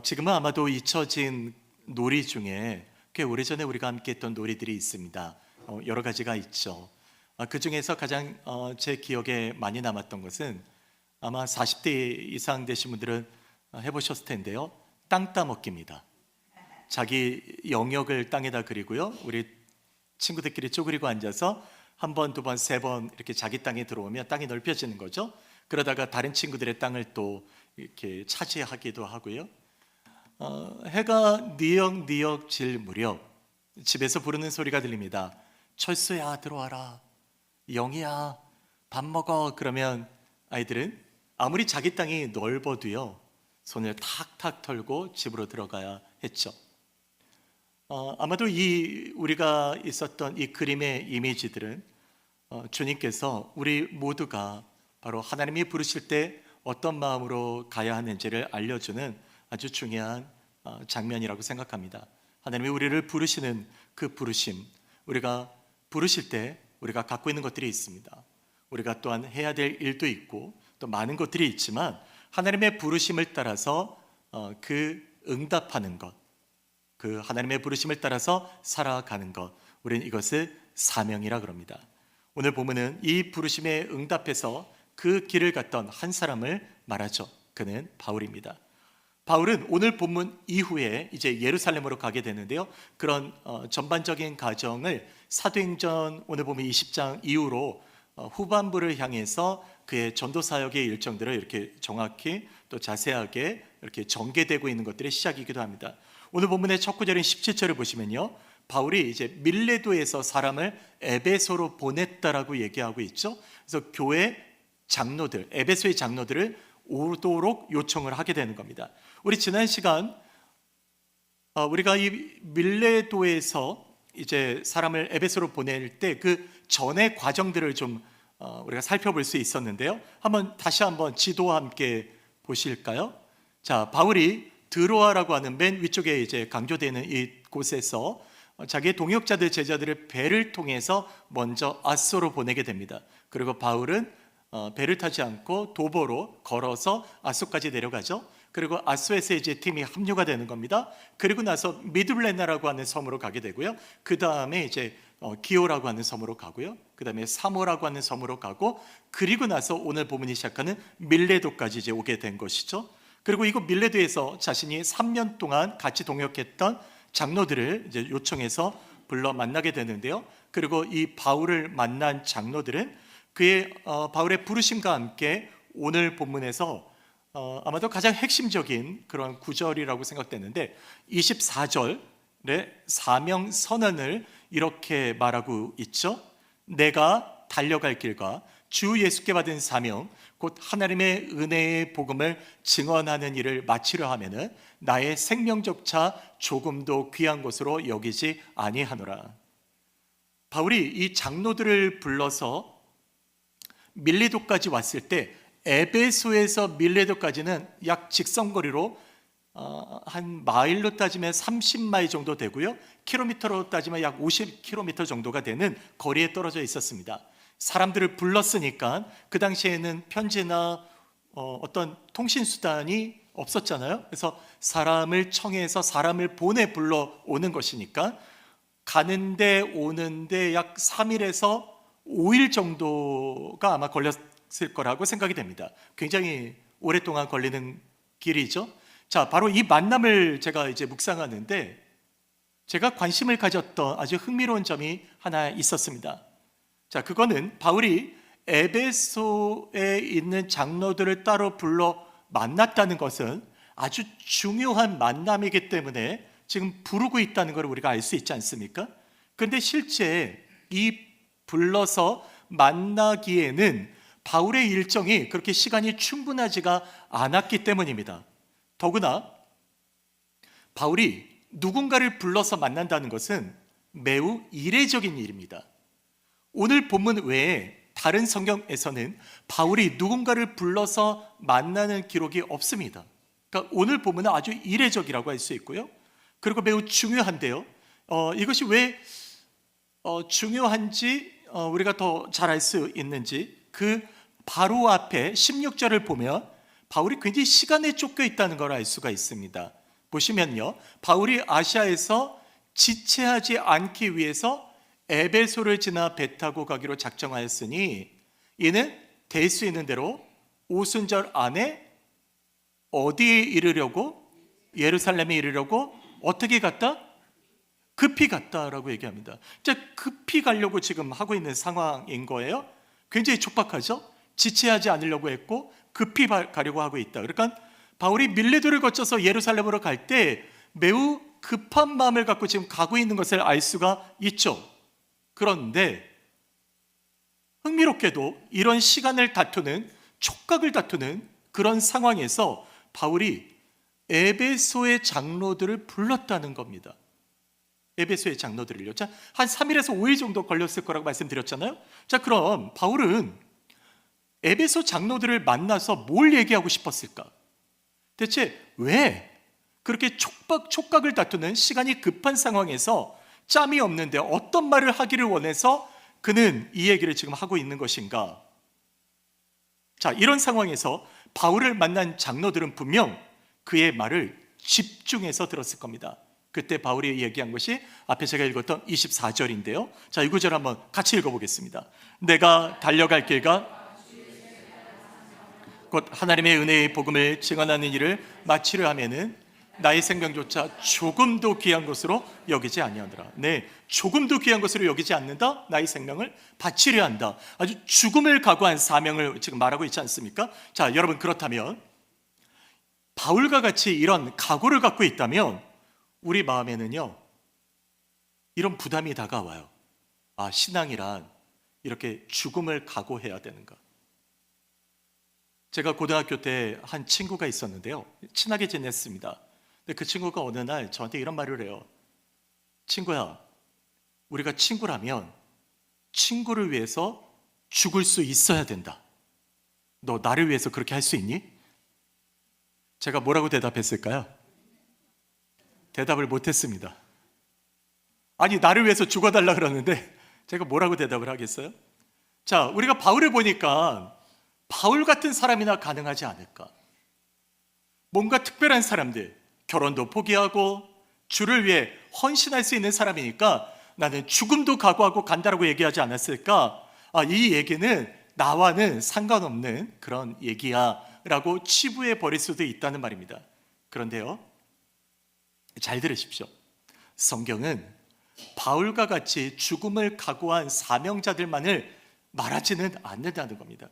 지금은 아마도 잊혀진 놀이 중에 꽤 오래전에 우리가 함께 했던 놀이들이 있습니다. 여러 가지가 있죠. 그 중에서 가장 제 기억에 많이 남았던 것은 아마 40대 이상 되신 분들은 해보셨을 텐데요. 땅 따먹기입니다. 자기 영역을 땅에다 그리고요. 우리 친구들끼리 쪼그리고 앉아서 한 번, 두 번, 세 번 이렇게 자기 땅에 들어오면 땅이 넓혀지는 거죠. 그러다가 다른 친구들의 땅을 또 이렇게 차지하기도 하고요. 해가 니역니역 질 무렵 집에서 부르는 소리가 들립니다. 철수야 들어와라. 영희야 밥 먹어. 그러면 아이들은 아무리 자기 땅이 넓어도요 손을 탁탁 털고 집으로 들어가야 했죠. 아마도 우리가 있었던 이 그림의 이미지들은 주님께서 우리 모두가 바로 하나님이 부르실 때 어떤 마음으로 가야 하는지를 알려주는 아주 중요한 장면이라고 생각합니다. 하나님이 우리를 부르시는 그 부르심, 우리가 부르실 때 우리가 갖고 있는 것들이 있습니다. 우리가 또한 해야 될 일도 있고 또 많은 것들이 있지만 하나님의 부르심을 따라서 그 응답하는 것, 그 하나님의 부르심을 따라서 살아가는 것, 우리는 이것을 사명이라 그럽니다. 오늘 보면은 이 부르심에 응답해서 그 길을 갔던 한 사람을 말하죠. 그는 바울입니다. 바울은 오늘 본문 이후에 이제 예루살렘으로 가게 되는데요. 그런 전반적인 과정을 사도행전 오늘 보면 20장 이후로 후반부를 향해서 그의 전도 사역의 일정들을 이렇게 정확히 또 자세하게 이렇게 전개되고 있는 것들의 시작이기도 합니다. 오늘 본문의 첫 구절인 17절을 보시면요. 바울이 이제 밀레도에서 사람을 에베소로 보냈다라고 얘기하고 있죠. 그래서 교회 장로들, 에베소의 장로들을 오도록 요청을 하게 되는 겁니다. 우리 지난 시간 우리가 이 밀레도에서 이제 사람을 에베소로 보낼 때 그 전의 과정들을 좀 우리가 살펴볼 수 있었는데요. 다시 한번 지도와 함께 보실까요? 자, 바울이 드로아라고 하는 맨 위쪽에 이제 강조되는 이 곳에서 자기의 동역자들 제자들을 배를 통해서 먼저 아소로 보내게 됩니다. 그리고 바울은 배를 타지 않고 도보로 걸어서 아소까지 내려가죠. 그리고 아소에서 이제 팀이 합류가 되는 겁니다. 그리고 나서 미둘레나라고 하는 섬으로 가게 되고요. 그 다음에 이제 기오라고 하는 섬으로 가고요. 그 다음에 사모라고 하는 섬으로 가고, 그리고 나서 오늘 본문이 시작하는 밀레도까지 이제 오게 된 것이죠. 그리고 이곳 밀레도에서 자신이 3년 동안 같이 동역했던 장로들을 이제 요청해서 불러 만나게 되는데요. 그리고 이 바울을 만난 장로들은 그의 바울의 부르심과 함께 오늘 본문에서 아마도 가장 핵심적인 그런 구절이라고 생각되는데 24절의 사명 선언을 이렇게 말하고 있죠. 내가 달려갈 길과 주 예수께 받은 사명 곧 하나님의 은혜의 복음을 증언하는 일을 마치려 하면은 나의 생명조차 조금도 귀한 것으로 여기지 아니하노라. 바울이 이 장로들을 불러서 밀레도까지 왔을 때 에베소에서 밀레도까지는 약 직선거리로 한 마일로 따지면 30마일 정도 되고요. 킬로미터로 따지면 약 50km 정도가 되는 거리에 떨어져 있었습니다. 사람들을 불렀으니까 그 당시에는 편지나 어떤 통신수단이 없었잖아요. 그래서 사람을 청해서 사람을 불러오는 것이니까 가는데 오는데 약 3일에서 5일 정도가 아마 걸렸을 거라고 생각이 됩니다. 굉장히 오랫동안 걸리는 길이죠. 자, 바로 이 만남을 제가 이제 묵상하는데 제가 관심을 가졌던 아주 흥미로운 점이 하나 있었습니다. 자, 그거는 바울이 에베소에 있는 장로들을 따로 불러 만났다는 것은 아주 중요한 만남이기 때문에 지금 부르고 있다는 걸 우리가 알 수 있지 않습니까? 그런데 실제 이 불러서 만나기에는 바울의 일정이 그렇게 시간이 충분하지가 않았기 때문입니다. 더구나 바울이 누군가를 불러서 만난다는 것은 매우 이례적인 일입니다. 오늘 본문 외에 다른 성경에서는 바울이 누군가를 불러서 만나는 기록이 없습니다. 그러니까 오늘 본문은 아주 이례적이라고 할 수 있고요. 그리고 매우 중요한데요. 이것이 왜 중요한지 우리가 더 잘 알 수 있는지 그 바로 앞에 16절을 보면 바울이 굉장히 시간에 쫓겨 있다는 걸 알 수가 있습니다. 보시면요, 바울이 아시아에서 지체하지 않기 위해서 에베소를 지나 배 타고 가기로 작정하였으니 이는 될 수 있는 대로 오순절 안에 어디에 이르려고? 예루살렘에 이르려고 어떻게 갔다? 급히 갔다라고 얘기합니다. 급히 가려고 지금 하고 있는 상황인 거예요. 굉장히 촉박하죠? 지체하지 않으려고 했고 급히 가려고 하고 있다. 그러니까 바울이 밀레도를 거쳐서 예루살렘으로 갈 때 매우 급한 마음을 갖고 지금 가고 있는 것을 알 수가 있죠. 그런데 흥미롭게도 이런 시간을 다투는, 촉각을 다투는 그런 상황에서 바울이 에베소의 장로들을 불렀다는 겁니다. 에베소의 장로들을요. 한 3일에서 5일 정도 걸렸을 거라고 말씀드렸잖아요. 그럼 바울은 에베소 장로들을 만나서 뭘 얘기하고 싶었을까? 대체 왜 그렇게 촉각을 다투는, 시간이 급한 상황에서 짬이 없는데 어떤 말을 하기를 원해서 그는 이 얘기를 지금 하고 있는 것인가? 이런 상황에서 바울을 만난 장로들은 분명 그의 말을 집중해서 들었을 겁니다. 그때 바울이 얘기한 것이 앞에 제가 읽었던 24절인데요. 이 구절 한번 같이 읽어보겠습니다. 내가 달려갈 길과 곧 하나님의 은혜의 복음을 증언하는 일을 마치려 하면은 나의 생명조차 조금도 귀한 것으로 여기지 아니하노라. 네, 조금도 귀한 것으로 여기지 않는다. 나의 생명을 바치려 한다. 아주 죽음을 각오한 사명을 지금 말하고 있지 않습니까? 여러분, 그렇다면 바울과 같이 이런 각오를 갖고 있다면 우리 마음에는요, 이런 부담이 다가와요. 신앙이란 이렇게 죽음을 각오해야 되는가? 제가 고등학교 때 한 친구가 있었는데요, 친하게 지냈습니다. 근데 그 친구가 어느 날 저한테 이런 말을 해요. 친구야, 우리가 친구라면 친구를 위해서 죽을 수 있어야 된다. 너 나를 위해서 그렇게 할 수 있니? 제가 뭐라고 대답했을까요? 대답을 못했습니다. 아니, 나를 위해서 죽어달라 그러는데 제가 뭐라고 대답을 하겠어요? 우리가 바울을 보니까 바울 같은 사람이나 가능하지 않을까? 뭔가 특별한 사람들, 결혼도 포기하고 주를 위해 헌신할 수 있는 사람이니까 나는 죽음도 각오하고 간다라고 얘기하지 않았을까? 이 얘기는 나와는 상관없는 그런 얘기야 라고 치부해 버릴 수도 있다는 말입니다. 그런데요, 잘 들으십시오. 성경은 바울과 같이 죽음을 각오한 사명자들만을 말하지는 않는다는 겁니다.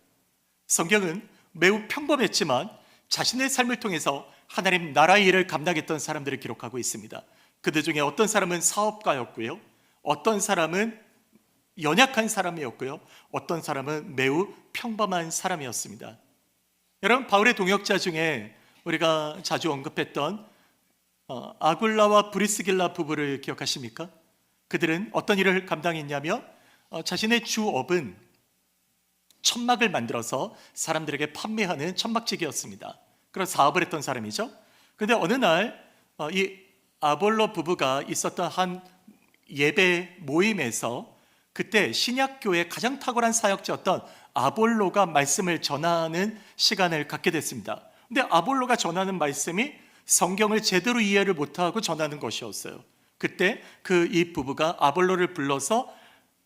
성경은 매우 평범했지만 자신의 삶을 통해서 하나님 나라의 일을 감당했던 사람들을 기록하고 있습니다. 그들 중에 어떤 사람은 사업가였고요, 어떤 사람은 연약한 사람이었고요, 어떤 사람은 매우 평범한 사람이었습니다. 여러분, 바울의 동역자 중에 우리가 자주 언급했던 아굴라와 브리스길라 부부를 기억하십니까? 그들은 어떤 일을 감당했냐면 자신의 주업은 천막을 만들어서 사람들에게 판매하는 천막지기였습니다. 그런 사업을 했던 사람이죠. 그런데 어느 날 이 아볼로 부부가 있었던 한 예배 모임에서 그때 신약교회의 가장 탁월한 사역자였던 아볼로가 말씀을 전하는 시간을 갖게 됐습니다. 근데 아볼로가 전하는 말씀이 성경을 제대로 이해를 못하고 전하는 것이었어요. 그때 이 부부가 아볼로를 불러서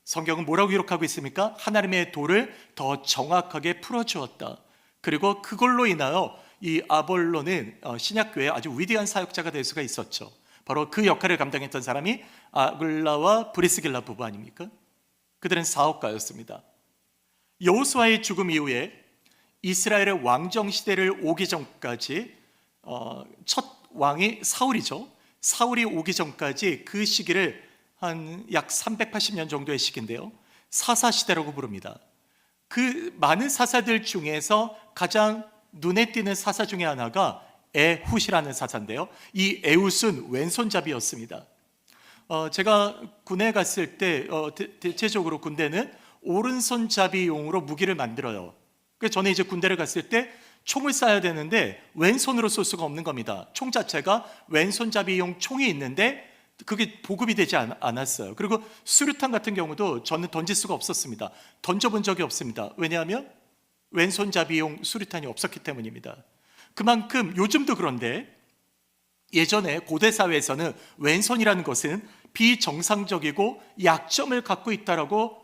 성경은 뭐라고 기록하고 있습니까? 하나님의 도를 더 정확하게 풀어주었다. 그리고 그걸로 인하여 이 아볼로는 신약교회의 아주 위대한 사역자가 될 수가 있었죠. 바로 그 역할을 감당했던 사람이 아굴라와 브리스길라 부부 아닙니까? 그들은 사업가였습니다. 여호수아의 죽음 이후에 이스라엘의 왕정 시대를 오기 전까지 첫 왕이 사울이죠. 사울이 오기 전까지 그 시기를 한 약 380년 정도의 시기인데요, 사사시대라고 부릅니다. 그 많은 사사들 중에서 가장 눈에 띄는 사사 중에 하나가 에훗이라는 사사인데요, 이 에훗은 왼손잡이였습니다. 제가 군에 갔을 때 대체적으로 군대는 오른손잡이용으로 무기를 만들어요. 그래서 저는 이제 군대를 갔을 때 총을 쏴야 되는데 왼손으로 쏠 수가 없는 겁니다. 총 자체가 왼손잡이용 총이 있는데 그게 보급이 되지 않았어요. 그리고 수류탄 같은 경우도 저는 던질 수가 없었습니다. 던져본 적이 없습니다. 왜냐하면 왼손잡이용 수류탄이 없었기 때문입니다. 그만큼 요즘도 그런데 예전에 고대 사회에서는 왼손이라는 것은 비정상적이고 약점을 갖고 있다라고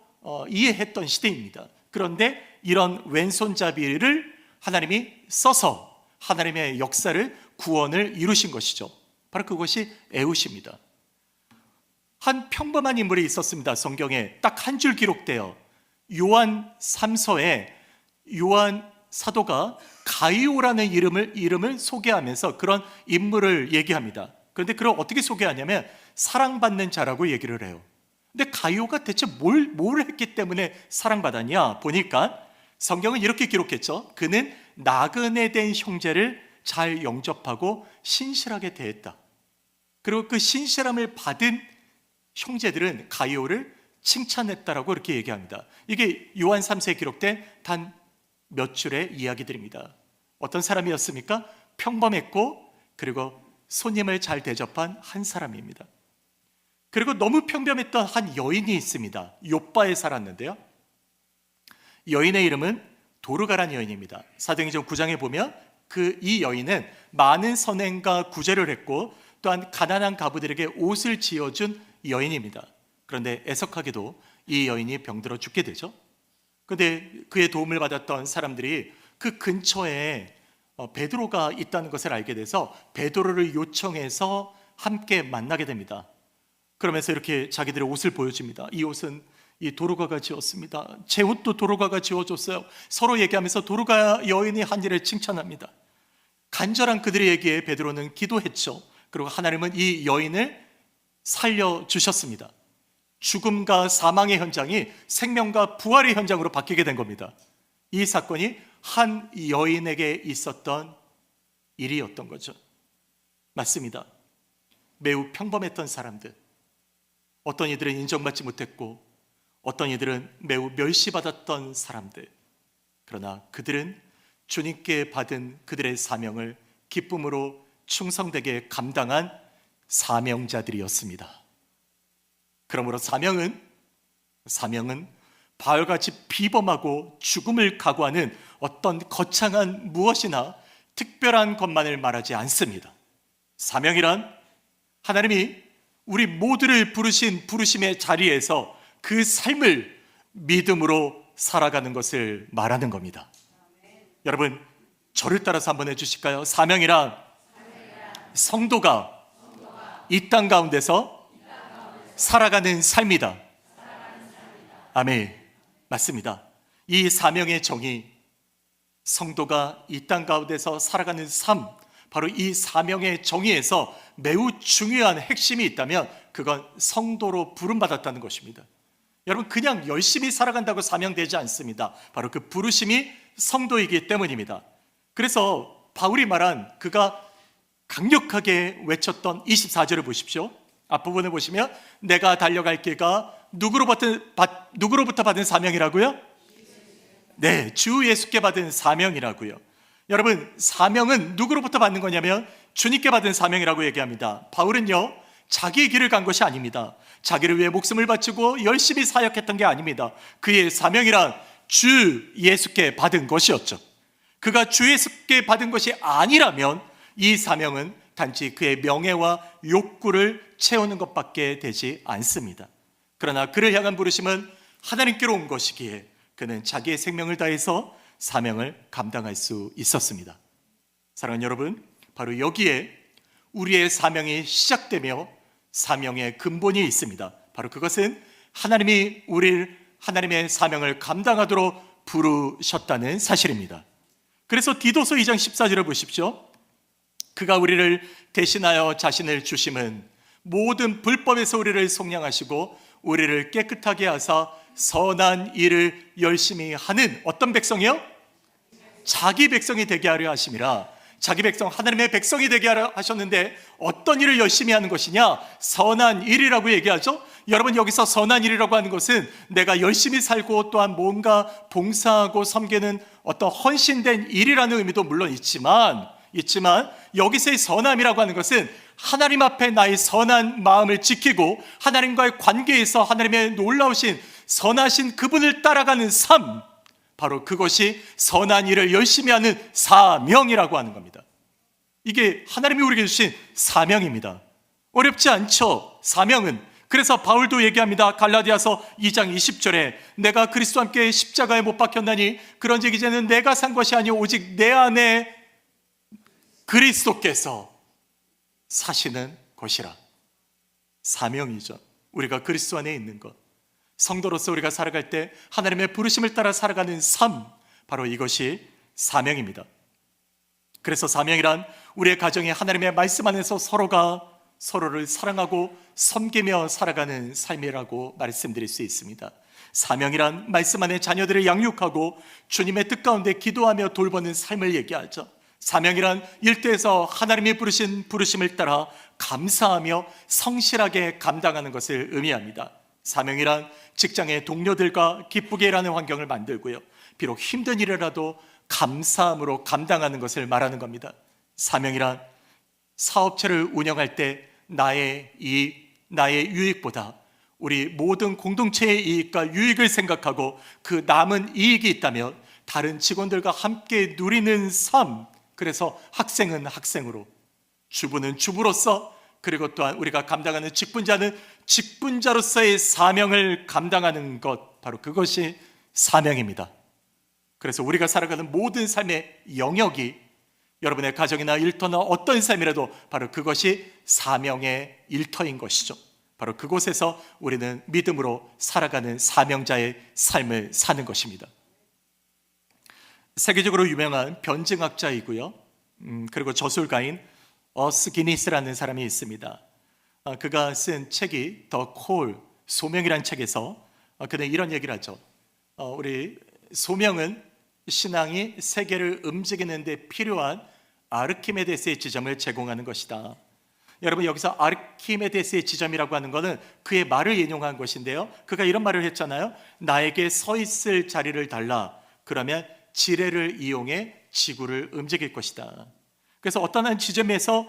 이해했던 시대입니다. 그런데 이런 왼손잡이를 하나님이 써서 하나님의 역사를 구원을 이루신 것이죠. 바로 그것이 에웃입니다. 한 평범한 인물이 있었습니다. 성경에 딱 한 줄 기록되어 요한 3서에 요한 사도가 가이오라는 이름을 소개하면서 그런 인물을 얘기합니다. 그런데 그걸 어떻게 소개하냐면 사랑받는 자라고 얘기를 해요. 근데 가이오가 대체 뭘 했기 때문에 사랑받았냐 보니까 성경은 이렇게 기록했죠. 그는 나그네 된 형제를 잘 영접하고 신실하게 대했다. 그리고 그 신실함을 받은 형제들은 가이오를 칭찬했다라고 이렇게 얘기합니다. 이게 요한 3세에 기록된 단 몇 줄의 이야기들입니다. 어떤 사람이었습니까? 평범했고 그리고 손님을 잘 대접한 한 사람입니다. 그리고 너무 평범했던 한 여인이 있습니다. 욥바에 살았는데요. 여인의 이름은 도르가란 여인입니다. 사도행전 9장에 보면 이 여인은 많은 선행과 구제를 했고 또한 가난한 가부들에게 옷을 지어준 여인입니다. 그런데 애석하게도 이 여인이 병들어 죽게 되죠. 그런데 그의 도움을 받았던 사람들이 그 근처에 베드로가 있다는 것을 알게 돼서 베드로를 요청해서 함께 만나게 됩니다. 그러면서 이렇게 자기들의 옷을 보여줍니다. 이 옷은 이 도르가가 지었습니다. 제 옷도 도르가가 지어줬어요. 서로 얘기하면서 도르가 여인이 한 일을 칭찬합니다. 간절한 그들의 얘기에 베드로는 기도했죠. 그리고 하나님은 이 여인을 살려주셨습니다. 죽음과 사망의 현장이 생명과 부활의 현장으로 바뀌게 된 겁니다. 이 사건이 한 여인에게 있었던 일이었던 거죠. 맞습니다. 매우 평범했던 사람들, 어떤 이들은 인정받지 못했고 어떤 이들은 매우 멸시받았던 사람들, 그러나 그들은 주님께 받은 그들의 사명을 기쁨으로 충성되게 감당한 사명자들이었습니다. 그러므로 사명은 바울같이 비범하고 죽음을 각오하는 어떤 거창한 무엇이나 특별한 것만을 말하지 않습니다. 사명이란 하나님이 우리 모두를 부르신 부르심의 자리에서 그 삶을 믿음으로 살아가는 것을 말하는 겁니다. 여러분, 저를 따라서 한번 해주실까요? 사명이란 성도가 이 땅 가운데서 살아가는 삶이다. 아멘. 맞습니다. 이 사명의 정의, 성도가 이 땅 가운데서 살아가는 삶, 바로 이 사명의 정의에서 매우 중요한 핵심이 있다면 그건 성도로 부름받았다는 것입니다. 여러분, 그냥 열심히 살아간다고 사명되지 않습니다. 바로 그 부르심이 성도이기 때문입니다. 그래서 바울이 말한 그가 강력하게 외쳤던 24절을 보십시오. 앞부분을 보시면 내가 달려갈 길가 누구로부터 받은 사명이라고요? 네, 주 예수께 받은 사명이라고요. 여러분, 사명은 누구로부터 받는 거냐면 주님께 받은 사명이라고 얘기합니다. 바울은요, 자기의 길을 간 것이 아닙니다. 자기를 위해 목숨을 바치고 열심히 사역했던 게 아닙니다. 그의 사명이란 주 예수께 받은 것이었죠. 그가 주 예수께 받은 것이 아니라면 이 사명은 단지 그의 명예와 욕구를 채우는 것밖에 되지 않습니다. 그러나 그를 향한 부르심은 하나님께로 온 것이기에 그는 자기의 생명을 다해서 사명을 감당할 수 있었습니다. 사랑하는 여러분, 바로 여기에 우리의 사명이 시작되며 사명의 근본이 있습니다. 바로 그것은 하나님이 우리를 하나님의 사명을 감당하도록 부르셨다는 사실입니다. 그래서 디도서 2장 14절을 보십시오. 그가 우리를 대신하여 자신을 주심은 모든 불법에서 우리를 속량하시고 우리를 깨끗하게 하사 선한 일을 열심히 하는 어떤 백성이요? 자기 백성이 되게 하려 하심이라. 자기 백성, 하나님의 백성이 되게 하려 하셨는데 어떤 일을 열심히 하는 것이냐? 선한 일이라고 얘기하죠. 여러분, 여기서 선한 일이라고 하는 것은 내가 열심히 살고 또한 뭔가 봉사하고 섬기는 어떤 헌신된 일이라는 의미도 물론 있지만 여기서의 선함이라고 하는 것은 하나님 앞에 나의 선한 마음을 지키고 하나님과의 관계에서 하나님의 놀라우신 선하신 그분을 따라가는 삶, 바로 그것이 선한 일을 열심히 하는 사명이라고 하는 겁니다. 이게 하나님이 우리에게 주신 사명입니다. 어렵지 않죠, 사명은. 그래서 바울도 얘기합니다. 갈라디아서 2장 20절에 내가 그리스도와 함께 십자가에 못 박혔나니 그런즉 이제는 내가 산 것이 아니오 오직 내 안에 그리스도께서 사시는 것이라. 사명이죠. 우리가 그리스도 안에 있는 것, 성도로서 우리가 살아갈 때 하나님의 부르심을 따라 살아가는 삶, 바로 이것이 사명입니다. 그래서 사명이란 우리의 가정에 하나님의 말씀 안에서 서로가 서로를 사랑하고 섬기며 살아가는 삶이라고 말씀드릴 수 있습니다. 사명이란 말씀 안에 자녀들을 양육하고 주님의 뜻 가운데 기도하며 돌보는 삶을 얘기하죠. 사명이란 일터에서 하나님이 부르신 부르심을 따라 감사하며 성실하게 감당하는 것을 의미합니다. 사명이란 직장의 동료들과 기쁘게 일하는 환경을 만들고요, 비록 힘든 일이라도 감사함으로 감당하는 것을 말하는 겁니다. 사명이란 사업체를 운영할 때 나의 이익, 나의 유익보다 우리 모든 공동체의 이익과 유익을 생각하고 그 남은 이익이 있다면 다른 직원들과 함께 누리는 삶, 그래서 학생은 학생으로, 주부는 주부로서, 그리고 또한 우리가 감당하는 직분자는 직분자로서의 사명을 감당하는 것, 바로 그것이 사명입니다. 그래서 우리가 살아가는 모든 삶의 영역이 여러분의 가정이나 일터나 어떤 삶이라도 바로 그것이 사명의 일터인 것이죠. 바로 그곳에서 우리는 믿음으로 살아가는 사명자의 삶을 사는 것입니다. 세계적으로 유명한 변증학자이고요, 그리고 저술가인 어스 기니스라는 사람이 있습니다. 그가 쓴 책이 더 콜, 소명이란 책에서 그는 이런 얘기를 하죠. 우리 소명은 신앙이 세계를 움직이는 데 필요한 아르키메데스의 지점을 제공하는 것이다. 여러분, 여기서 아르키메데스의 지점이라고 하는 것은 그의 말을 인용한 것인데요, 그가 이런 말을 했잖아요. 나에게 서 있을 자리를 달라. 그러면 지뢰를 이용해 지구를 움직일 것이다. 그래서 어떤 한 지점에서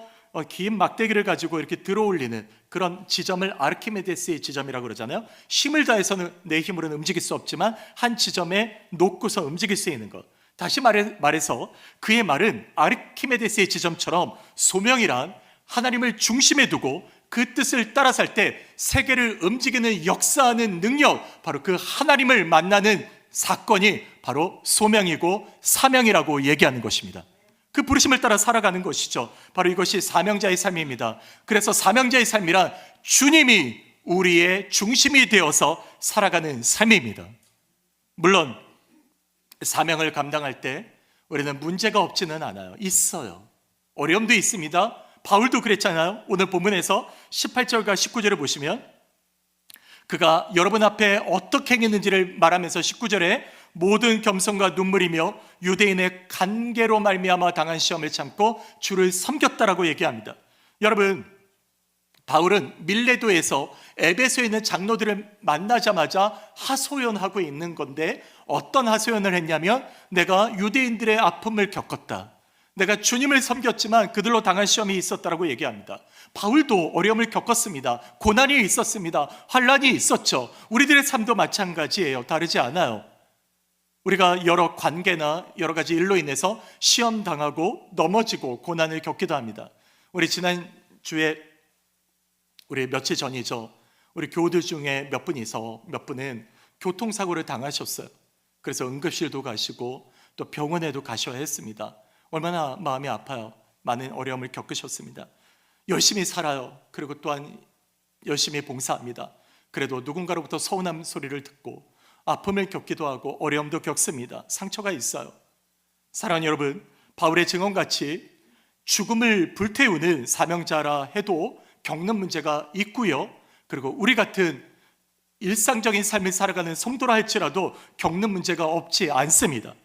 긴 막대기를 가지고 이렇게 들어올리는 그런 지점을 아르키메데스의 지점이라고 그러잖아요. 힘을 다해서는 내 힘으로는 움직일 수 없지만 한 지점에 놓고서 움직일 수 있는 것. 다시 말해서 그의 말은 아르키메데스의 지점처럼 소명이란 하나님을 중심에 두고 그 뜻을 따라 살 때 세계를 움직이는 역사하는 능력, 바로 그 하나님을 만나는 사건이 바로 소명이고 사명이라고 얘기하는 것입니다. 그 부르심을 따라 살아가는 것이죠. 바로 이것이 사명자의 삶입니다. 그래서 사명자의 삶이란 주님이 우리의 중심이 되어서 살아가는 삶입니다. 물론 사명을 감당할 때 우리는 문제가 없지는 않아요. 있어요. 어려움도 있습니다. 바울도 그랬잖아요. 오늘 본문에서 18절과 19절을 보시면 그가 여러분 앞에 어떻게 행했는지를 말하면서 19절에 모든 겸손과 눈물이며 유대인의 간계로 말미암아 당한 시험을 참고 주를 섬겼다라고 얘기합니다. 여러분, 바울은 밀레도에서 에베소에 있는 장로들을 만나자마자 하소연하고 있는 건데 어떤 하소연을 했냐면 내가 유대인들의 아픔을 겪었다, 내가 주님을 섬겼지만 그들로 당한 시험이 있었다라고 얘기합니다. 바울도 어려움을 겪었습니다. 고난이 있었습니다. 환난이 있었죠. 우리들의 삶도 마찬가지예요. 다르지 않아요. 우리가 여러 관계나 여러 가지 일로 인해서 시험 당하고 넘어지고 고난을 겪기도 합니다. 우리 지난주에, 우리 며칠 전이죠, 우리 교우들 중에 몇 분은 교통사고를 당하셨어요. 그래서 응급실도 가시고 또 병원에도 가셔야 했습니다. 얼마나 마음이 아파요. 많은 어려움을 겪으셨습니다. 열심히 살아요. 그리고 또한 열심히 봉사합니다. 그래도 누군가로부터 서운한 소리를 듣고 아픔을 겪기도 하고 어려움도 겪습니다. 상처가 있어요. 사랑하는 여러분, 바울의 증언같이 죽음을 불태우는 사명자라 해도 겪는 문제가 있고요, 그리고 우리 같은 일상적인 삶을 살아가는 성도라 할지라도 겪는 문제가 없지 않습니다.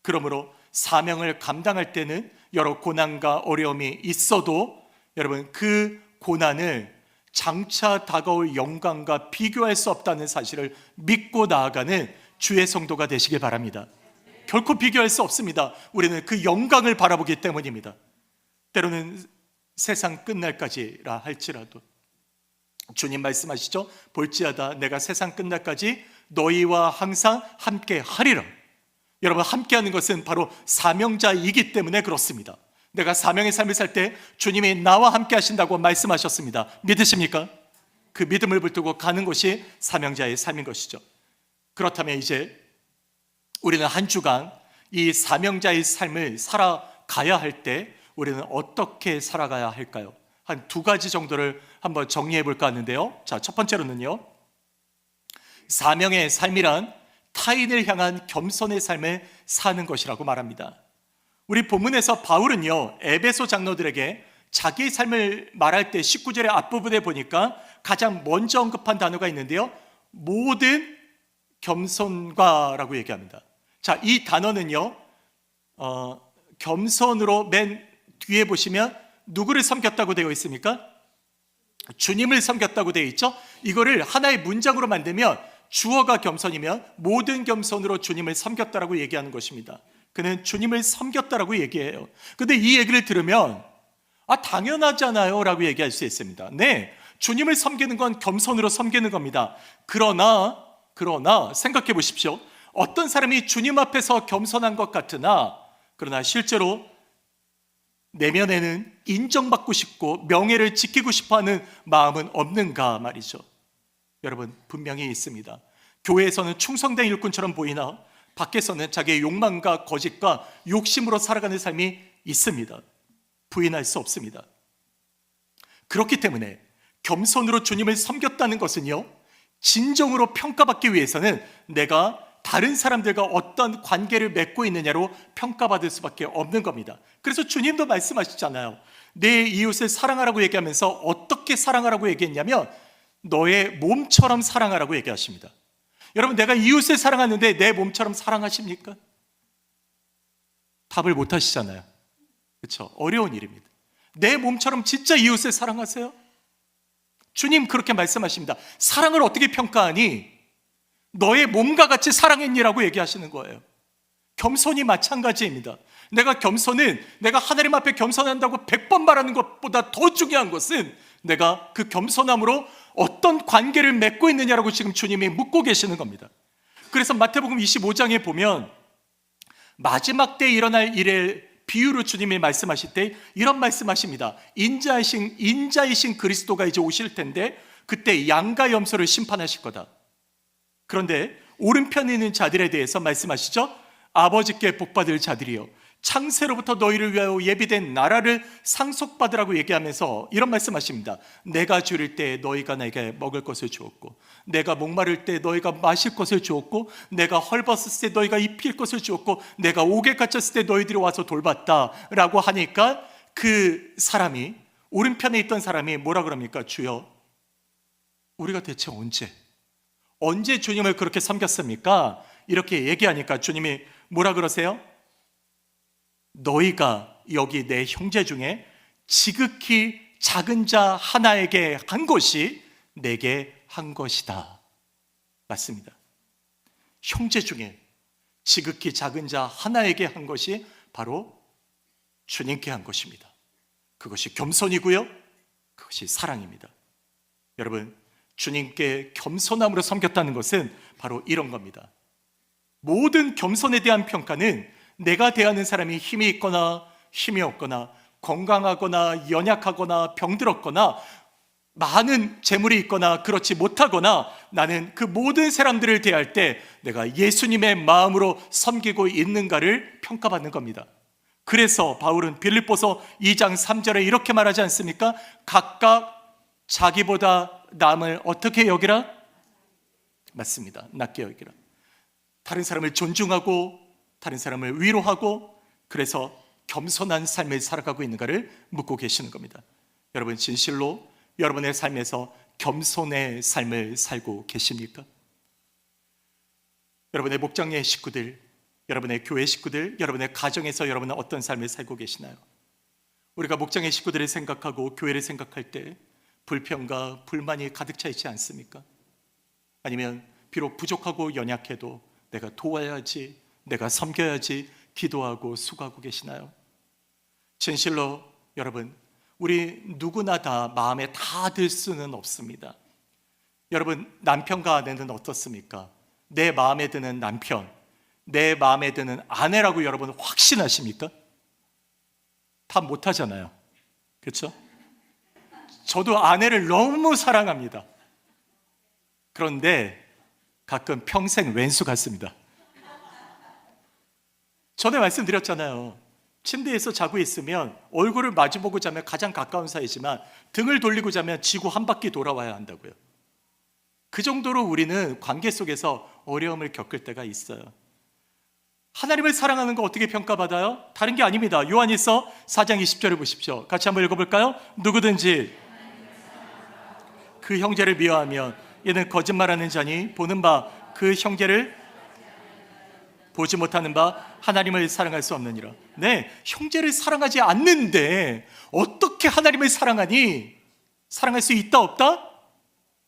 그러므로 사명을 감당할 때는 여러 고난과 어려움이 있어도 여러분, 그 고난을 장차 다가올 영광과 비교할 수 없다는 사실을 믿고 나아가는 주의 성도가 되시길 바랍니다. 결코 비교할 수 없습니다. 우리는 그 영광을 바라보기 때문입니다. 때로는 세상 끝날까지라 할지라도 주님 말씀하시죠. 볼지어다 내가 세상 끝날까지 너희와 항상 함께 하리라. 여러분, 함께하는 것은 바로 사명자이기 때문에 그렇습니다. 내가 사명의 삶을 살 때 주님이 나와 함께 하신다고 말씀하셨습니다. 믿으십니까? 그 믿음을 붙들고 가는 것이 사명자의 삶인 것이죠. 그렇다면 이제 우리는 한 주간 이 사명자의 삶을 살아가야 할 때 우리는 어떻게 살아가야 할까요? 한 두 가지 정도를 한번 정리해 볼까 하는데요. 자, 첫 번째로는요, 사명의 삶이란 타인을 향한 겸손의 삶을 사는 것이라고 말합니다. 우리 본문에서 바울은요, 에베소 장로들에게 자기의 삶을 말할 때 19절의 앞부분에 보니까 가장 먼저 언급한 단어가 있는데요, 모든 겸손과라고 얘기합니다. 자, 이 단어는요, 겸손으로 맨 뒤에 보시면 누구를 섬겼다고 되어 있습니까? 주님을 섬겼다고 되어 있죠. 이거를 하나의 문장으로 만들면 주어가 겸손이면 모든 겸손으로 주님을 섬겼다라고 얘기하는 것입니다. 그는 주님을 섬겼다라고 얘기해요. 근데 이 얘기를 들으면 당연하잖아요 라고 얘기할 수 있습니다. 네, 주님을 섬기는 건 겸손으로 섬기는 겁니다. 그러나 생각해 보십시오. 어떤 사람이 주님 앞에서 겸손한 것 같으나 그러나 실제로 내면에는 인정받고 싶고 명예를 지키고 싶어하는 마음은 없는가 말이죠. 여러분, 분명히 있습니다. 교회에서는 충성된 일꾼처럼 보이나 밖에서는 자기의 욕망과 거짓과 욕심으로 살아가는 삶이 있습니다. 부인할 수 없습니다. 그렇기 때문에 겸손으로 주님을 섬겼다는 것은요, 진정으로 평가받기 위해서는 내가 다른 사람들과 어떤 관계를 맺고 있느냐로 평가받을 수밖에 없는 겁니다. 그래서 주님도 말씀하시잖아요. 내 이웃을 사랑하라고 얘기하면서 어떻게 사랑하라고 얘기했냐면 너의 몸처럼 사랑하라고 얘기하십니다. 여러분, 내가 이웃을 사랑하는데 내 몸처럼 사랑하십니까? 답을 못 하시잖아요. 그렇죠? 어려운 일입니다. 내 몸처럼 진짜 이웃을 사랑하세요? 주님 그렇게 말씀하십니다. 사랑을 어떻게 평가하니? 너의 몸과 같이 사랑했니라고 얘기하시는 거예요. 겸손이 마찬가지입니다. 내가 하나님 앞에 겸손한다고 100번 말하는 것보다 더 중요한 것은 내가 그 겸손함으로 어떤 관계를 맺고 있느냐라고 지금 주님이 묻고 계시는 겁니다. 그래서 마태복음 25장에 보면 마지막 때 일어날 일의 비유로 주님이 말씀하실 때 이런 말씀하십니다. 인자이신 그리스도가 이제 오실 텐데 그때 양과 염소를 심판하실 거다. 그런데 오른편에 있는 자들에 대해서 말씀하시죠. 아버지께 복받을 자들이요, 창세로부터 너희를 위하여 예비된 나라를 상속받으라고 얘기하면서 이런 말씀하십니다. 내가 줄일 때 너희가 내게 먹을 것을 주었고, 내가 목마를 때 너희가 마실 것을 주었고, 내가 헐벗었을 때 너희가 입힐 것을 주었고, 내가 옥에 갇혔을 때 너희들이 와서 돌봤다 라고 하니까 그 사람이, 오른편에 있던 사람이 뭐라 그럽니까? 주여, 우리가 대체 언제 주님을 그렇게 섬겼습니까? 이렇게 얘기하니까 주님이 뭐라 그러세요? 너희가 여기 내 형제 중에 지극히 작은 자 하나에게 한 것이 내게 한 것이다. 맞습니다. 형제 중에 지극히 작은 자 하나에게 한 것이 바로 주님께 한 것입니다. 그것이 겸손이고요, 그것이 사랑입니다. 여러분, 주님께 겸손함으로 섬겼다는 것은 바로 이런 겁니다. 모든 겸손에 대한 평가는 내가 대하는 사람이 힘이 있거나 힘이 없거나 건강하거나 연약하거나 병들었거나 많은 재물이 있거나 그렇지 못하거나 나는 그 모든 사람들을 대할 때 내가 예수님의 마음으로 섬기고 있는가를 평가받는 겁니다. 그래서 바울은 빌립보서 2장 3절에 이렇게 말하지 않습니까? 각각 자기보다 남을 어떻게 여기라? 맞습니다. 낮게 여기라. 다른 사람을 존중하고 다른 사람을 위로하고 그래서 겸손한 삶을 살아가고 있는가를 묻고 계시는 겁니다. 여러분, 진실로 여러분의 삶에서 겸손의 삶을 살고 계십니까? 여러분의 목장의 식구들, 여러분의 교회 식구들, 여러분의 가정에서 여러분은 어떤 삶을 살고 계시나요? 우리가 목장의 식구들을 생각하고 교회를 생각할 때 불평과 불만이 가득 차 있지 않습니까? 아니면 비록 부족하고 연약해도 내가 도와야지, 내가 섬겨야지 기도하고 수고하고 계시나요? 진실로 여러분, 우리 누구나 다 마음에 다 들 수는 없습니다. 여러분, 남편과 아내는 어떻습니까? 내 마음에 드는 남편, 내 마음에 드는 아내라고 여러분 확신하십니까? 다 못하잖아요. 그렇죠? 저도 아내를 너무 사랑합니다. 그런데 가끔 평생 왼수 같습니다. 전에 말씀드렸잖아요. 침대에서 자고 있으면 얼굴을 마주보고 자면 가장 가까운 사이지만 등을 돌리고 자면 지구 한 바퀴 돌아와야 한다고요. 그 정도로 우리는 관계 속에서 어려움을 겪을 때가 있어요. 하나님을 사랑하는 거 어떻게 평가받아요? 다른 게 아닙니다. 요한일서 4장 20절을 보십시오. 같이 한번 읽어볼까요? 누구든지 그 형제를 미워하면 이는 거짓말하는 자니 보는 바 그 형제를 보지 못하는 바 하나님을 사랑할 수 없느니라. 네, 형제를 사랑하지 않는데 어떻게 하나님을 사랑하니? 사랑할 수 있다 없다?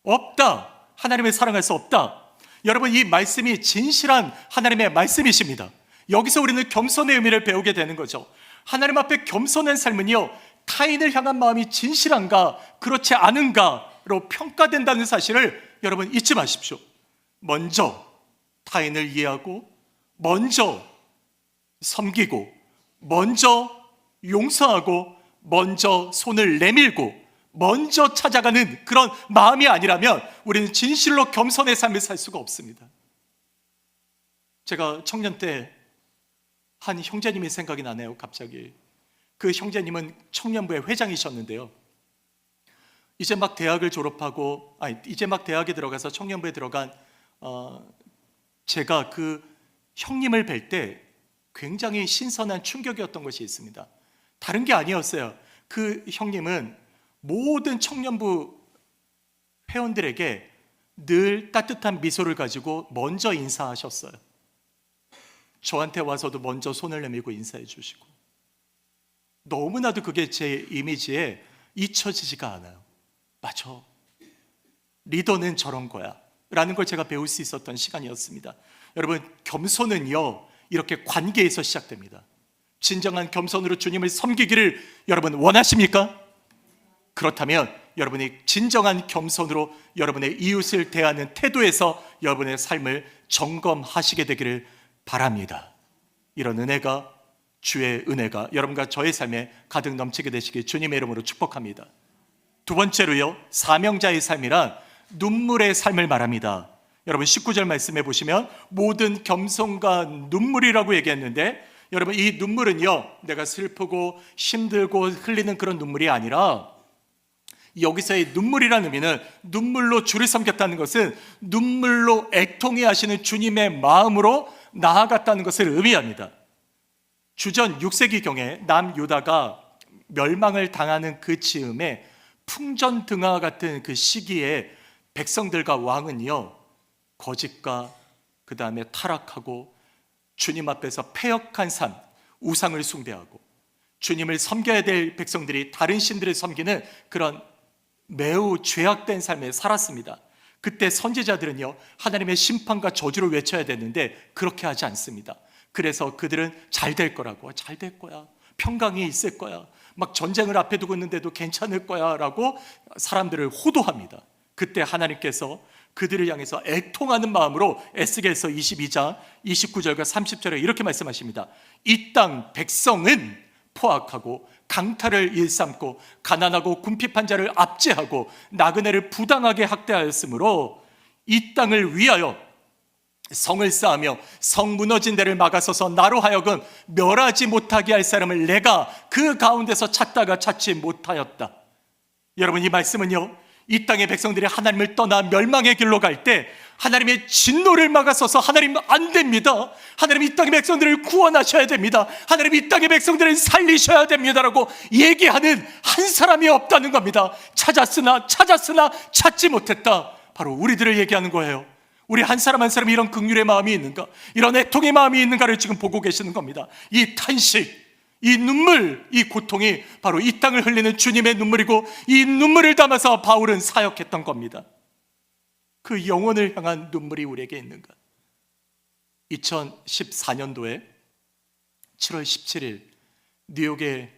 없다. 하나님을 사랑할 수 없다. 여러분, 이 말씀이 진실한 하나님의 말씀이십니다. 여기서 우리는 겸손의 의미를 배우게 되는 거죠. 하나님 앞에 겸손한 삶은요, 타인을 향한 마음이 진실한가 그렇지 않은가로 평가된다는 사실을 여러분 잊지 마십시오. 먼저 타인을 이해하고, 먼저 섬기고, 먼저 용서하고, 먼저 손을 내밀고, 먼저 찾아가는 그런 마음이 아니라면 우리는 진실로 겸손의 삶을 살 수가 없습니다. 제가 청년 때 한 형제님이 생각이 나네요. 갑자기. 그 형제님은 청년부의 회장이셨는데요, 이제 막 대학을 졸업하고 이제 막 대학에 들어가서 청년부에 들어간 제가 그 형님을 뵐 때 굉장히 신선한 충격이었던 것이 있습니다. 다른 게 아니었어요. 그 형님은 모든 청년부 회원들에게 늘 따뜻한 미소를 가지고 먼저 인사하셨어요. 저한테 와서도 먼저 손을 내밀고 인사해 주시고, 너무나도 그게 제 이미지에 잊혀지지가 않아요. 맞아, 리더는 저런 거야 라는 걸 제가 배울 수 있었던 시간이었습니다. 여러분, 겸손은요 이렇게 관계에서 시작됩니다. 진정한 겸손으로 주님을 섬기기를 여러분 원하십니까? 그렇다면 여러분이 진정한 겸손으로 여러분의 이웃을 대하는 태도에서 여러분의 삶을 점검하시게 되기를 바랍니다. 이런 은혜가, 주의 은혜가 여러분과 저의 삶에 가득 넘치게 되시길 주님의 이름으로 축복합니다. 두 번째로요, 사명자의 삶이란 눈물의 삶을 말합니다. 여러분 19절 말씀해 보시면 모든 겸손과 눈물이라고 얘기했는데, 여러분 이 눈물은요 내가 슬프고 힘들고 흘리는 그런 눈물이 아니라, 여기서의 눈물이라는 의미는 눈물로 주를 섬겼다는 것은 눈물로 애통해 하시는 주님의 마음으로 나아갔다는 것을 의미합니다. 주전 6세기경에 남유다가 멸망을 당하는 그 즈음에 풍전등화 같은 그 시기에 백성들과 왕은요 거짓과 그 다음에 타락하고 주님 앞에서 패역한 삶, 우상을 숭배하고 주님을 섬겨야 될 백성들이 다른 신들을 섬기는 그런 매우 죄악된 삶에 살았습니다. 그때 선지자들은요 하나님의 심판과 저주를 외쳐야 되는데 그렇게 하지 않습니다. 그래서 그들은 잘 될 거라고, 잘 될 거야, 평강이 있을 거야, 막 전쟁을 앞에 두고 있는데도 괜찮을 거야 라고 사람들을 호도합니다. 그때 하나님께서 그들을 향해서 애통하는 마음으로 에스겔서 22장 29절과 30절에 이렇게 말씀하십니다. 이 땅 백성은 포악하고 강탈을 일삼고 가난하고 궁핍한 자를 압제하고 나그네를 부당하게 학대하였으므로 이 땅을 위하여 성을 쌓으며 성 무너진 데를 막아서서 나로 하여금 멸하지 못하게 할 사람을 내가 그 가운데서 찾다가 찾지 못하였다. 여러분, 이 말씀은요 이 땅의 백성들이 하나님을 떠나 멸망의 길로 갈 때 하나님의 진노를 막아서서 하나님 안 됩니다, 하나님 이 땅의 백성들을 구원하셔야 됩니다, 하나님 이 땅의 백성들을 살리셔야 됩니다라고 얘기하는 한 사람이 없다는 겁니다. 찾았으나 찾지 못했다. 바로 우리들을 얘기하는 거예요. 우리 한 사람 한 사람이 이런 긍휼의 마음이 있는가, 이런 애통의 마음이 있는가를 지금 보고 계시는 겁니다. 이 탄식, 이 눈물, 이 고통이 바로 이 땅을 흘리는 주님의 눈물이고, 이 눈물을 담아서 바울은 사역했던 겁니다. 그 영혼을 향한 눈물이 우리에게 있는가. 2014년도에 7월 17일 뉴욕의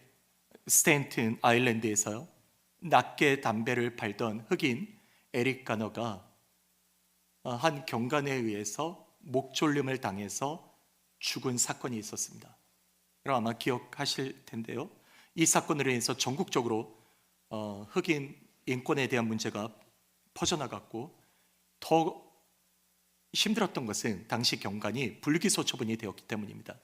스탠튼 아일랜드에서요 낱개 담배를 팔던 흑인 에릭 가너가 한 경관에 의해서 목졸림을 당해서 죽은 사건이 있었습니다. 여러분 아마 기억하실 텐데요, 이 사건으로 인해서 전국적으로 흑인 인권에 대한 문제가 퍼져나갔고, 더 힘들었던 것은 당시 경관이 불기소 처분이 되었기 때문입니다.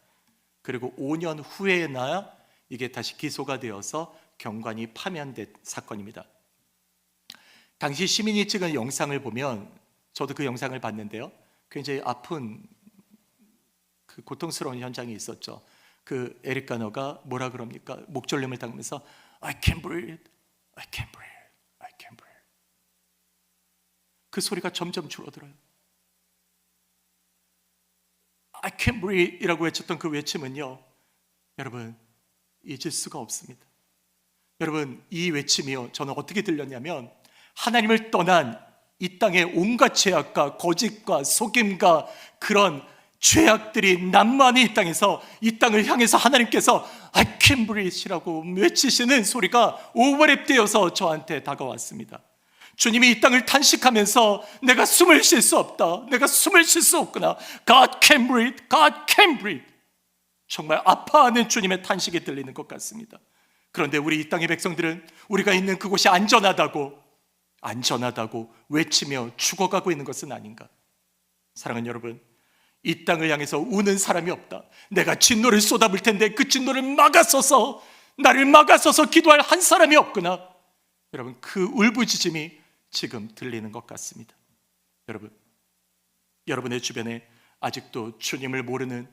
그리고 5년 후에나 이게 다시 기소가 되어서 경관이 파면된 사건입니다. 당시 시민이 찍은 영상을 보면, 저도 그 영상을 봤는데요, 굉장히 아픈 그 고통스러운 현장이 있었죠. 그 에릭 가너가 뭐라 그럽니까? 목졸림을 당하면서 I can't breathe, I can't breathe, I can't breathe. 그 소리가 점점 줄어들어요. I can't breathe 이라고 외쳤던 그 외침은요, 여러분, 잊을 수가 없습니다. 여러분, 이 외침이요, 저는 어떻게 들렸냐면, 하나님을 떠난 이 땅의 온갖 죄악과 거짓과 속임과 그런 죄악들이 난무하는 이 땅에서, 이 땅을 향해서 하나님께서 I can't breathe이라고 외치시는 소리가 오버랩되어서 저한테 다가왔습니다. 주님이 이 땅을 탄식하면서 내가 숨을 쉴 수 없다, 내가 숨을 쉴 수 없구나, God can breathe, God can breathe. 정말 아파하는 주님의 탄식이 들리는 것 같습니다. 그런데 우리 이 땅의 백성들은 우리가 있는 그곳이 안전하다고 외치며 죽어가고 있는 것은 아닌가? 사랑하는 여러분, 이 땅을 향해서 우는 사람이 없다, 내가 진노를 쏟아볼 텐데 그 진노를 나를 막아서서 기도할 한 사람이 없구나. 여러분, 그 울부짖음이 지금 들리는 것 같습니다. 여러분, 여러분의 주변에 아직도 주님을 모르는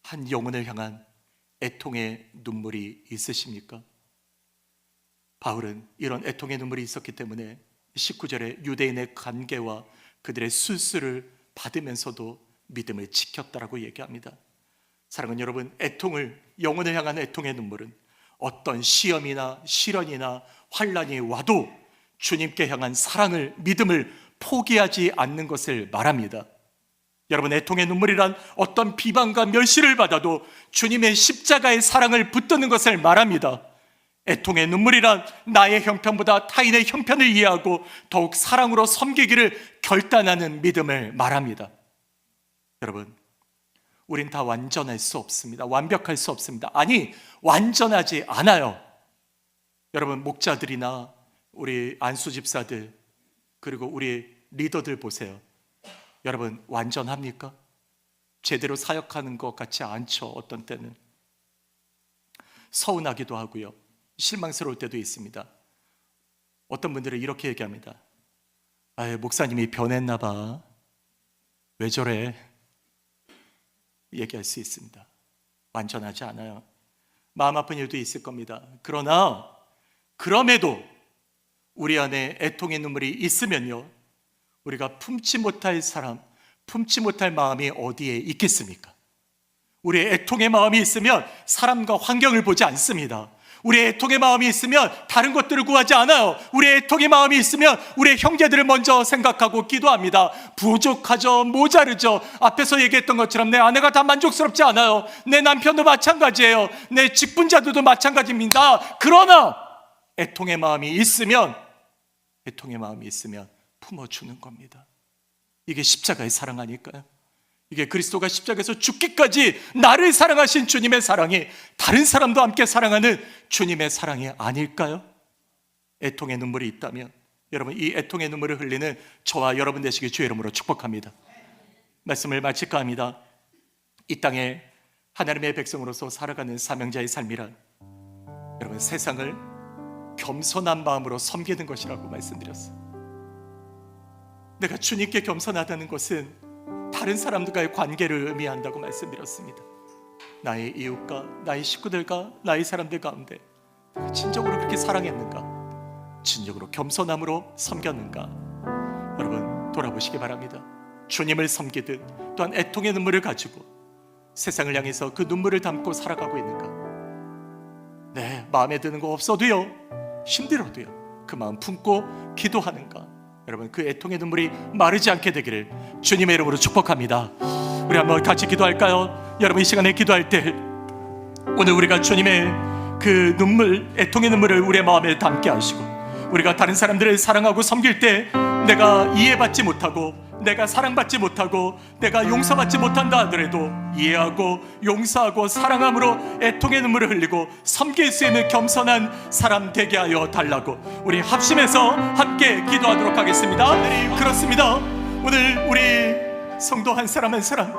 한 영혼을 향한 애통의 눈물이 있으십니까? 바울은 이런 애통의 눈물이 있었기 때문에 19절에 유대인의 관계와 그들의 술수를 받으면서도 믿음을 지켰다라고 얘기합니다. 사랑하는 여러분, 영혼을 향한 애통의 눈물은 어떤 시험이나 시련이나 환난이 와도 주님께 향한 사랑을, 믿음을 포기하지 않는 것을 말합니다. 여러분, 애통의 눈물이란 어떤 비방과 멸시를 받아도 주님의 십자가의 사랑을 붙드는 것을 말합니다. 애통의 눈물이란 나의 형편보다 타인의 형편을 이해하고 더욱 사랑으로 섬기기를 결단하는 믿음을 말합니다. 여러분, 우린 다 완전할 수 없습니다. 완벽할 수 없습니다. 아니, 완전하지 않아요. 여러분, 목자들이나 우리 안수 집사들, 그리고 우리 리더들 보세요. 여러분, 완전합니까? 제대로 사역하는 것 같지 않죠. 어떤 때는 서운하기도 하고요, 실망스러울 때도 있습니다. 어떤 분들은 이렇게 얘기합니다. 목사님이 변했나 봐, 왜 저래? 얘기할 수 있습니다. 완전하지 않아요. 마음 아픈 일도 있을 겁니다. 그럼에도 우리 안에 애통의 눈물이 있으면요, 우리가 품지 못할 마음이 어디에 있겠습니까? 우리의 애통의 마음이 있으면 사람과 환경을 보지 않습니다. 우리의 애통의 마음이 있으면 다른 것들을 구하지 않아요. 우리의 애통의 마음이 있으면 우리의 형제들을 먼저 생각하고 기도합니다. 부족하죠, 모자르죠. 앞에서 얘기했던 것처럼 내 아내가 다 만족스럽지 않아요. 내 남편도 마찬가지예요. 내 직분자들도 마찬가지입니다. 그러나 애통의 마음이 있으면 품어주는 겁니다. 이게 십자가의 사랑 아닐까요? 이게 그리스도가 십자가에서 죽기까지 나를 사랑하신 주님의 사랑이 다른 사람도 함께 사랑하는 주님의 사랑이 아닐까요? 애통의 눈물이 있다면 여러분, 이 애통의 눈물을 흘리는 저와 여러분 되시길 주의 이름으로 축복합니다. 말씀을 마칠까 합니다. 이 땅에 하나님의 백성으로서 살아가는 사명자의 삶이란 여러분, 세상을 겸손한 마음으로 섬기는 것이라고 말씀드렸어요. 내가 주님께 겸손하다는 것은 다른 사람들과의 관계를 의미한다고 말씀드렸습니다. 나의 이웃과 나의 식구들과 나의 사람들 가운데 내가 진정으로 그렇게 사랑했는가? 진정으로 겸손함으로 섬겼는가? 여러분, 돌아보시기 바랍니다. 주님을 섬기듯 또한 애통의 눈물을 가지고 세상을 향해서 그 눈물을 담고 살아가고 있는가? 네, 마음에 드는 거 없어도요, 힘들어도요, 그 마음 품고 기도하는가? 여러분, 그 애통의 눈물이 마르지 않게 되기를 주님의 이름으로 축복합니다. 우리 한번 같이 기도할까요? 여러분, 이 시간에 기도할 때 오늘 우리가 주님의 그 눈물, 애통의 눈물을 우리의 마음에 담게 하시고, 우리가 다른 사람들을 사랑하고 섬길 때 내가 이해받지 못하고 내가 사랑받지 못하고 내가 용서받지 못한다 하더라도 이해하고 용서하고 사랑함으로 애통의 눈물을 흘리고 섬길 수 있는 겸손한 사람 되게 하여 달라고 우리 합심해서 함께 기도하도록 하겠습니다. 하나님, 그렇습니다. 오늘 우리 성도 한 사람 한 사람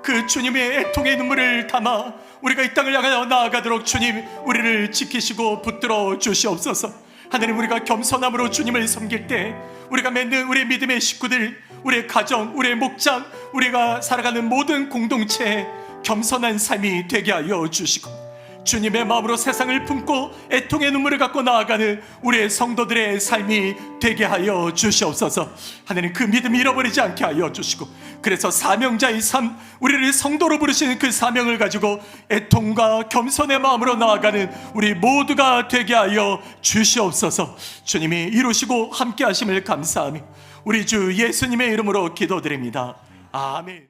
그 주님의 애통의 눈물을 담아 우리가 이 땅을 향하여 나아가도록 주님 우리를 지키시고 붙들어 주시옵소서. 하나님, 우리가 겸손함으로 주님을 섬길 때 우리가 맺는 우리 믿음의 식구들, 우리의 가정, 우리의 목장, 우리가 살아가는 모든 공동체에 겸손한 삶이 되게 하여 주시고 주님의 마음으로 세상을 품고 애통의 눈물을 갖고 나아가는 우리의 성도들의 삶이 되게 하여 주시옵소서. 하나님, 그 믿음 잃어버리지 않게 하여 주시고 그래서 사명자의 삶, 우리를 성도로 부르시는 그 사명을 가지고 애통과 겸손의 마음으로 나아가는 우리 모두가 되게 하여 주시옵소서. 주님이 이루시고 함께 하심을 감사하며 우리 주 예수님의 이름으로 기도드립니다. 아멘.